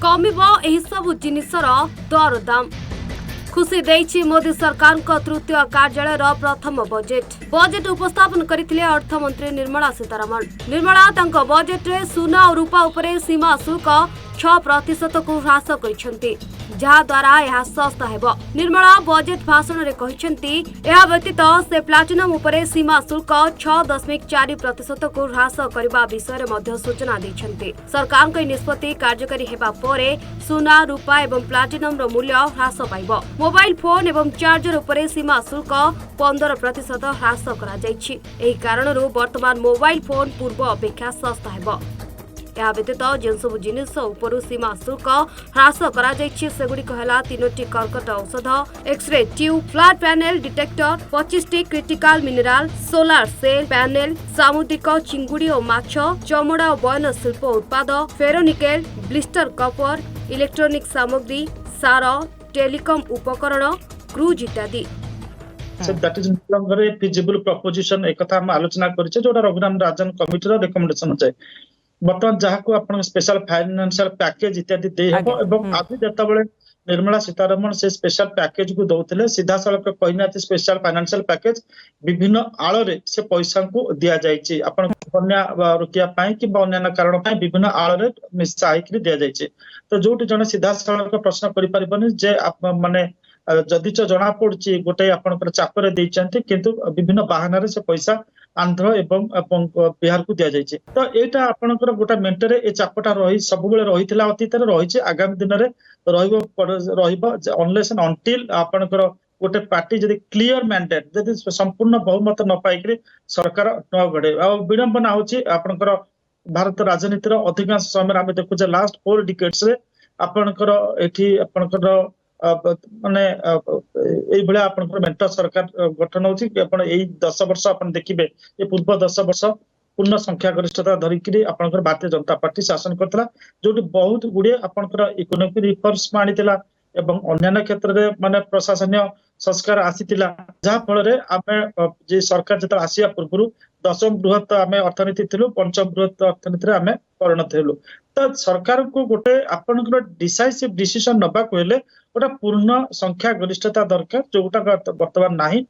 कमिबो एही सब जिनिसर दर दाम। खुशी देइछि मोदी सरकार तृतीय कार्यालय प्रथम बजेट उपस्थापन करथिले अर्थमंत्री निर्मला सीतारमण। निर्मला तांको बजेट रे सुना और रूपा उपरे सीमा शुल्क 6% को ह्रास करिसेंती, जहा द्वारा यह सस्ता हेबो। निर्मला बजेट भाषण रे कहिसेंती यह व्यतीत से प्लाटिनम उपरे सीमा शुल्क 6.4% को ह्रास करबा विषय रे मध्य सूचना दैछंती। सरकार के निष्पत्ति कार्यकारी हेबा परे सुना रूपा एवं प्लाटिनम रो मूल्य ह्रास पाइबो। मोबाइल फोन एवं चार्जर उपरे सीमा शुल्क 15% ह्रास करा जायछि। एही कारणरू वर्तमान मोबाइल फोन पूर्व अपेक्षा सस्ता हेबो। यह व्यतीत जो सब जिनिस उपरु सीमा शुल्क ह्रास करा जायछि सेगुड़िक हेला 3टी कर्कट औषध, X ray tube, flat panel detector, 25टी critical mineral, solar cell panel, सामुद्रिक चिंगुड़ी और माछ, चमड़ा और बयन शिल्प उत्पाद, फेरोनिकेल, ब्लिस्टर कपर, इलेक्ट्रॉनिक सामग्री, सार, टेलीकॉम उपकरण, क्रूज इत्यादि। दैट इज फिजिबल प्रपोजिशन एक कथा हम आलोचना करिचे जोटा रघुराम राजन कमिटी रो रिकमेंडेशन छै। बर्तमान जहाँ को आप स्पेशल फाइनेंशियल पैकेज इत्यादि दे हेबो एवं आज जतबेले निर्मला सीतारमण से स्पेशल पैकेज को दौथिले सीधा सड़क कहिना स्पेशल फाइनेंशियल पैकेज विभिन्न आड़ रे से पैसा को दिया जायछि। आपण बन्या रोकिया पाई कि अन्य कारण पाई विभिन्न आड़ रे मिसाई कि दिया जायछि। तो जोटी जने सीधा सड़क प्रश्न करि परिबनी जे माने जदि जना पड़ुछि गोटे आपनकर चापर देइचंती किंतु विभिन्न बहाना रे से पैसा आंध्र एवं बिहार को दिया जायछि। तो एटा आपनकर गोटा मेंटरे ए चापटा रही सब बेले रहितला अतीत रे रहिछि आगामी दिन रे रहिबो अनलेस एंड अंटिल आपनकर गोटे पार्टी जदि क्लियर मैंडेट जदि संपूर्ण बहुमत न पाइकरी सरकार न गड़े आ विडंबना होछि आपनकर भारत राजनीति रो अधिकांश समय आमे देखु जे लास्ट 4 डिकेड्स रे आपनकर एठी आपनकर माने एई आपनकर मेंटर सरकार गठन होछि कि आपण एई 10 वर्ष आपण देखिबे ए पूर्व 10 वर्ष पूर्ण संख्या गरिष्ठता धरिकरी आपनकर भारतीय जनता पार्टी शासन करतला जोटी बहुत गुडे आपनकर इकोनॉमिक रिफॉर्म्स मानितला एवं अन्य क्षेत्र रे माने प्रशासनीय संस्कार आसीतिला जहा फल रे आमे जे सरकार जत आसिया पूर्व 10म बृहत आमे अर्थनीति थिलु 5म बृहत अर्थनीति रे आमे परिणत हेलु। तो सरकार को गोटे आपनकर डिसाइसिव डिसीजन नबा कहले गोटा पूर्ण संख्या गरिष्ठता दरकार जोटा वर्तमान नाही।